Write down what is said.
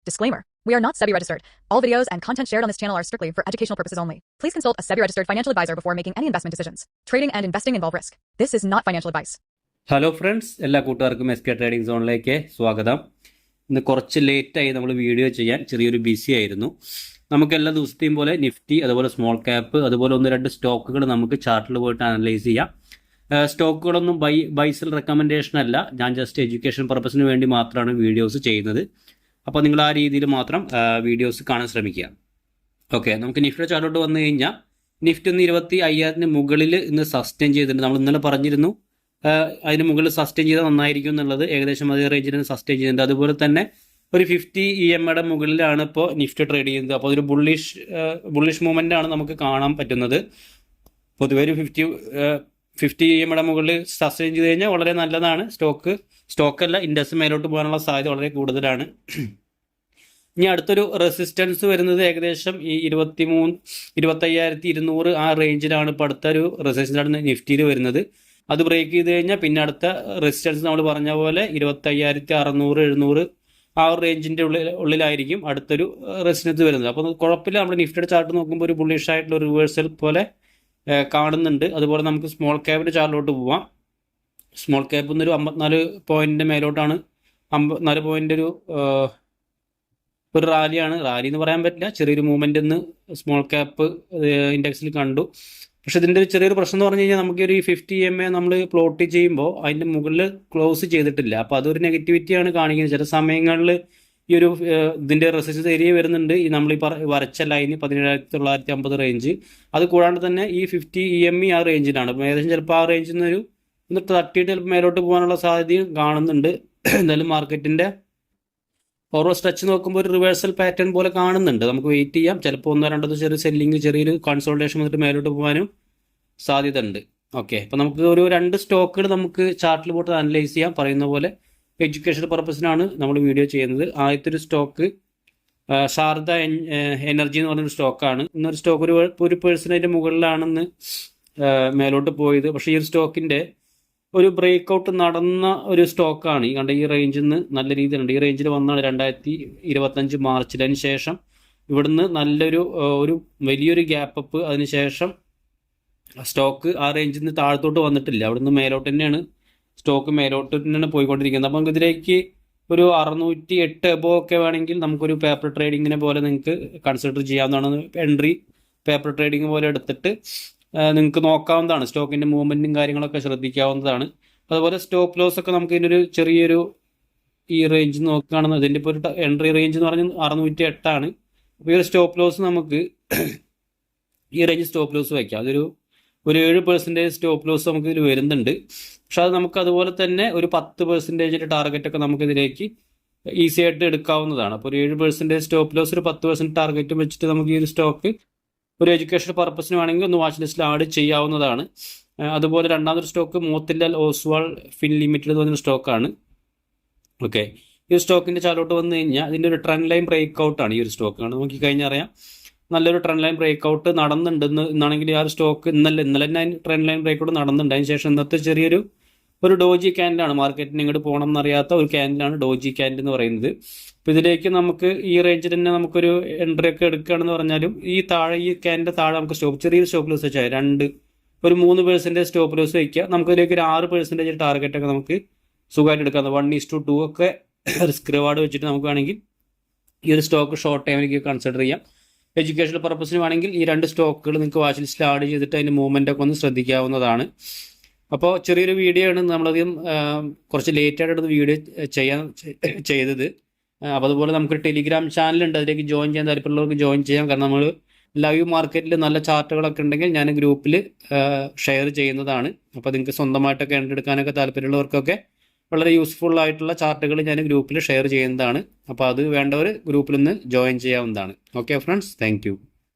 Disclaimer. We are not SEBI registered. All videos and content shared on this channel are strictly for educational purposes only. Please consult a SEBI registered financial advisor before making any investment decisions. Trading and investing involve risk. This is not financial advice. Hello friends, എല്ലാ കൂട്ടുകാർക്കും S K trading സോണിലേക്ക് സ്വാഗതം. ഇന്ന് കുറച്ച് ലേറ്റായി നമ്മൾ video ചെയ്യാൻ, ചെറിയൊരു BC ആയിരുന്നു. നമുക്ക് എല്ലാ ദിവസത്തെയും പോലെ നിഫ്റ്റി, അതുപോലെ സ്മോൾ ക്യാപ്പ്, അതുപോലെ ഒന്ന് രണ്ട് സ്റ്റോക്കുകൾ നമുക്ക് ചാർട്ടിൽ പോയിട്ട് അനലൈസ് ചെയ്യാം. സ്റ്റോക്കുകളൊന്നും ബൈസൽ റെക്കമെൻഡേഷൻ അല്ല, ഞാൻ ജസ്റ്റ് എഡ്യൂക്കേഷൻ പർപ്പസിന് വേണ്ടി മാത്രമാണ് വീഡിയോസ് ചെയ്യുന്നത്. അപ്പോൾ നിങ്ങൾ ആ രീതിയിൽ മാത്രം വീഡിയോസ് കാണാൻ ശ്രമിക്കുക. ഓക്കെ, നമുക്ക് നിഫ്റ്റിയുടെ ചാർട്ടോട്ട് വന്നു കഴിഞ്ഞാൽ നിഫ്റ്റി ഒന്ന് 25,000 മുകളിൽ ഇന്ന് സസ്റ്റെയിൻ ചെയ്തിട്ടുണ്ട്. നമ്മൾ ഇന്നലെ പറഞ്ഞിരുന്നു അതിന് മുകളിൽ സസ്റ്റെയിൻ ചെയ്താൽ നന്നായിരിക്കും എന്നുള്ളത്. ഏകദേശം അതേ റേഞ്ചിൽ സസ്റ്റെയിൻ ചെയ്യുന്നുണ്ട്. അതുപോലെ തന്നെ ഒരു 50 EMAയുടെ മുകളിലാണ് ഇപ്പോൾ നിഫ്റ്റി ട്രേഡ് ചെയ്യുന്നത്. അപ്പോൾ അതൊരു ബുള്ളിഷ് മൂവ്മെൻ്റ് ആണ് നമുക്ക് കാണാൻ പറ്റുന്നത്. പൊതുവെ ഒരു 50 EMAയുടെ മുകളിൽ സസ്റ്റെയിൻ ചെയ്ത് കഴിഞ്ഞാൽ വളരെ നല്ലതാണ്. സ്റ്റോക്കല്ല, ഇൻഡെക്സ് മേലോട്ട് പോകാനുള്ള സാധ്യത വളരെ കൂടുതലാണ്. ഇനി അടുത്തൊരു റെസിസ്റ്റൻസ് വരുന്നത് ഏകദേശം ഈ 25,200 ആ റേഞ്ചിലാണ്. ഇപ്പോൾ അടുത്തൊരു റെസിസ്റ്റൻസാണ് നിഫ്റ്റിയിൽ വരുന്നത്. അത് ബ്രേക്ക് ചെയ്ത് കഴിഞ്ഞാൽ പിന്നെ അടുത്ത റെസിസ്റ്റൻസ് നമ്മൾ പറഞ്ഞ പോലെ 25,600, 700 ആ ഒരു റേഞ്ചിൻ്റെ ഉള്ളിലായിരിക്കും അടുത്തൊരു റെസിസ്റ്റൻസ് വരുന്നത്. അപ്പോൾ കുഴപ്പമില്ല. നമ്മുടെ നിഫ്റ്റിയുടെ ചാർട്ട് നോക്കുമ്പോൾ ഒരു ബുള്ളിഷ് ആയിട്ടുള്ള റിവേഴ്സൽ പോലെ കാണുന്നുണ്ട്. അതുപോലെ നമുക്ക് സ്മോൾ ക്യാപ്പിൻ്റെ ചാർട്ടിലോട്ട് പോവാം. സ്മോൾ ക്യാപ്പ് എന്നൊരു 54 പോയിന്റിൻ്റെ മേലോട്ടാണ്. 54 പോയിന്റ് ഒരു റാലിയാണ്. റാലി എന്ന് പറയാൻ പറ്റില്ല, ചെറിയൊരു മൂവ്മെൻ്റ് ഇന്ന് സ്മോൾ ക്യാപ്പ് ഇൻഡെക്സിൽ കണ്ടു. പക്ഷെ ഇതിൻ്റെ ഒരു ചെറിയൊരു പ്രശ്നം എന്ന് പറഞ്ഞു കഴിഞ്ഞാൽ നമുക്കൊരു 50 EMA നമ്മൾ പ്ലോട്ട് ചെയ്യുമ്പോൾ അതിൻ്റെ മുകളിൽ ക്ലോസ് ചെയ്തിട്ടില്ല. അപ്പോൾ അതൊരു നെഗറ്റിവിറ്റിയാണ് കാണിക്കുന്നത്. ചില സമയങ്ങളിൽ ഈ ഒരു ഇതിൻ്റെ റെസിസ്റ്റൻസ് ഏരിയ വരുന്നുണ്ട്. ഈ നമ്മൾ ഈ വരച്ച ലൈന് 17,950 റേഞ്ച്. അത് കൂടാണ്ട് തന്നെ ഈ 50 EMA ആ റേഞ്ചിലാണ്. അപ്പോൾ ഏകദേശം ചിലപ്പോൾ ആ റേഞ്ചിൽ നിന്നൊരു തട്ടിയിട്ട് ചിലപ്പോൾ മേലോട്ട് പോകാനുള്ള സാധ്യതയും കാണുന്നുണ്ട്. എന്തായാലും മാർക്കറ്റിൻ്റെ ഓരോ സ്ട്രെച്ച് നോക്കുമ്പോൾ ഒരു റിവേഴ്സൽ പാറ്റേൺ പോലെ കാണുന്നുണ്ട്. നമുക്ക് വെയിറ്റ് ചെയ്യാം. ചിലപ്പോൾ 1-2 ചെറിയ സെല്ലിങ്, ചെറിയൊരു കൺസോൾട്ടേഷൻ വന്നിട്ട് മേലോട്ട് പോകാനും സാധ്യത ഉണ്ട്. ഓക്കെ, അപ്പോൾ നമുക്ക് ഒരു 2 സ്റ്റോക്കുകൾ നമുക്ക് ചാർട്ടിൽ പോയിട്ട് അനലൈസ് ചെയ്യാം. പറയുന്ന പോലെ എഡ്യൂക്കേഷൻ പർപ്പസിനാണ് നമ്മൾ വീഡിയോ ചെയ്യുന്നത്. ആദ്യത്തെ ഒരു സ്റ്റോക്ക് ശാരദ എനർജി എന്ന് പറഞ്ഞൊരു സ്റ്റോക്കാണ്. ഇന്നൊരു സ്റ്റോക്ക് ഒരു പേഴ്സണേജിൻ്റെ മുകളിലാണെന്ന് മേലോട്ട് പോയത്. പക്ഷേ ഈ ഒരു സ്റ്റോക്കിൻ്റെ ഒരു ബ്രേക്ക് ഔട്ട് നടന്ന ഒരു സ്റ്റോക്കാണ്. ഈ കണ്ട ഈ റേഞ്ചിൽ നിന്ന് നല്ല രീതിയിലുണ്ട്. ഈ റേഞ്ചിൽ വന്നാണ് 2025 മാർച്ചിൽ. അതിന് ശേഷം ഇവിടുന്ന് നല്ലൊരു വലിയൊരു ഗ്യാപ്പ് അപ്പ്. അതിനുശേഷം സ്റ്റോക്ക് ആ റേഞ്ചിൽ നിന്ന് താഴത്തോട്ട് വന്നിട്ടില്ല. അവിടുന്ന് മേലോട്ട് തന്നെയാണ് സ്റ്റോക്ക് മേലോട്ട് തന്നെയാണ് പോയിക്കൊണ്ടിരിക്കുന്നത്. അപ്പോൾ നമുക്ക് ഇതിലേക്ക് ഒരു 608 എബോ ഒക്കെ വേണമെങ്കിൽ നമുക്കൊരു പേപ്പർ ട്രേഡിങ്ങിനെ പോലെ നിങ്ങൾക്ക് കൺസിഡർ ചെയ്യാവുന്നതാണ്. എൻട്രി പേപ്പർ ട്രേഡിങ് പോലെ എടുത്തിട്ട് നിങ്ങൾക്ക് നോക്കാവുന്നതാണ്. സ്റ്റോക്കിൻ്റെ മൂവ്മെൻറ്റും കാര്യങ്ങളൊക്കെ ശ്രദ്ധിക്കാവുന്നതാണ്. അതുപോലെ സ്റ്റോപ്പ് ലോസ് ഒക്കെ നമുക്ക് ഇതിനൊരു ചെറിയൊരു ഈ റേഞ്ച് നോക്കുകയാണെന്ന് അതിൻ്റെ ഇപ്പോൾ ഒരു എൻട്രി റേഞ്ച് എന്ന് പറഞ്ഞാൽ 608 ആണ്. അപ്പോൾ ഈ ഒരു സ്റ്റോപ്പ് ലോസ് നമുക്ക് ഈ റേഞ്ച് സ്റ്റോപ്പ് ലോസ് വയ്ക്കാം. അതൊരു 7% സ്റ്റോപ്പ് ലോസ് നമുക്ക് ഇതിൽ വരുന്നുണ്ട്. പക്ഷെ അത് നമുക്ക് അതുപോലെ തന്നെ ഒരു 10% ടാർഗറ്റൊക്കെ നമുക്കിതിലേക്ക് ഈസി ആയിട്ട് എടുക്കാവുന്നതാണ്. അപ്പോൾ ഒരു 7% സ്റ്റോപ്പ് ലോസ്, ഒരു 10% ടാർഗറ്റും വെച്ചിട്ട് നമുക്ക് ഈ ഒരു സ്റ്റോക്ക് ഒരു എഡ്യൂക്കേഷൻ പർപ്പസിന് വേണമെങ്കിൽ ഒന്ന് വാച്ച് ലിസ്റ്റിൽ ആഡ് ചെയ്യാവുന്നതാണ്. അതുപോലെ രണ്ടാമതൊരു stock Motilal Oswal fin limited എന്ന് പറഞ്ഞൊരു സ്റ്റോക്കാണ്. ഓക്കെ, ഈ ഒരു സ്റ്റോക്കിൻ്റെ ചാർട്ടോട്ട് വന്നു കഴിഞ്ഞാൽ അതിൻ്റെ ഒരു ട്രെൻഡ് ലൈൻ ബ്രേക്ക് ഔട്ടാണ്. ഈ ഒരു സ്റ്റോക്കാണ് നോക്കി കഴിഞ്ഞാൽ അറിയാം നല്ലൊരു ട്രെൻഡ് ലൈൻ ബ്രേക്ക് ഔട്ട് നടന്നുണ്ടെന്ന്. ഇന്നാണെങ്കിൽ ആ ഒരു സ്റ്റോക്ക് ഇന്നലെ തന്നെ ട്രെൻഡ് ലൈൻ ബ്രേക്ക് ഔട്ട് നടന്നുണ്ട്. അതിന് ശേഷം ഇന്നത്തെ ചെറിയൊരു ഡോജി ക്യാൻഡിലാണ്. മാർക്കറ്റിന് ഇങ്ങോട്ട് പോകണം എന്നറിയാത്ത ഒരു ക്യാൻഡിലാണ് ഡോജി ക്യാൻഡിൽ എന്ന് പറയുന്നത്. അപ്പോൾ ഇതിലേക്ക് നമുക്ക് ഈ റേഞ്ചിൽ തന്നെ നമുക്കൊരു എൻട്രി ഒക്കെ എടുക്കുകയാണെന്ന് പറഞ്ഞാലും ഈ ക്യാൻഡിൻ്റെ താഴെ നമുക്ക് ചെറിയൊരു സ്റ്റോപ്പ് ലോസ് വെച്ചാൽ ഒരു 3% സ്റ്റോപ്പ് ലോസ് വയ്ക്കുക. നമുക്കിതിലേക്ക് ഒരു 6% ടാർഗറ്റൊക്കെ നമുക്ക് സുഖമായിട്ട് എടുക്കാം. 1:2 ഒക്കെ റിസ്ക് റിവാർഡ് വെച്ചിട്ട് നമുക്ക് വേണമെങ്കിൽ ഈ ഒരു സ്റ്റോക്ക് ഷോർട്ട് ടൈമിലേക്ക് കൺസിഡർ ചെയ്യാം. എഡ്യൂക്കേഷണൽ പർപ്പസിന് വേണമെങ്കിൽ ഈ 2 സ്റ്റോക്കുകൾ നിങ്ങൾക്ക് വാച്ച് ലിസ്റ്റിൽ ആഡ് ചെയ്തിട്ട് അതിൻ്റെ മൂവ്മെൻ്റ് ഒക്കെ ഒന്ന് ശ്രദ്ധിക്കാവുന്നതാണ്. അപ്പോൾ ചെറിയൊരു വീഡിയോ ആണ്. നമ്മളധികം കുറച്ച് ലേറ്റായിട്ട് വീഡിയോ ചെയ്തത്. അപ്പോൾ അതുപോലെ നമുക്ക് ടെലിഗ്രാം ചാനലുണ്ട്, അതിലേക്ക് ജോയിൻ ചെയ്യാൻ താല്പര്യമുള്ളവർക്ക് ജോയിൻ ചെയ്യാം. കാരണം നമ്മൾ ലൈവ് മാർക്കറ്റിൽ നല്ല ചാർട്ടുകളൊക്കെ ഉണ്ടെങ്കിൽ ഞാൻ ഗ്രൂപ്പിൽ ഷെയർ ചെയ്യുന്നതാണ്. അപ്പോൾ നിങ്ങൾക്ക് സ്വന്തമായിട്ടൊക്കെ എടുക്കാനൊക്കെ താല്പര്യമുള്ളവർക്കൊക്കെ വളരെ യൂസ്ഫുൾ ആയിട്ടുള്ള ചാർട്ടുകൾ ഞാൻ ഗ്രൂപ്പിൽ ഷെയർ ചെയ്യുന്നതാണ്. അപ്പോൾ അത് വേണ്ടവർ ഗ്രൂപ്പിൽ നിന്ന് ജോയിൻ ചെയ്യാവുന്നതാണ്. Okay friends, thank you.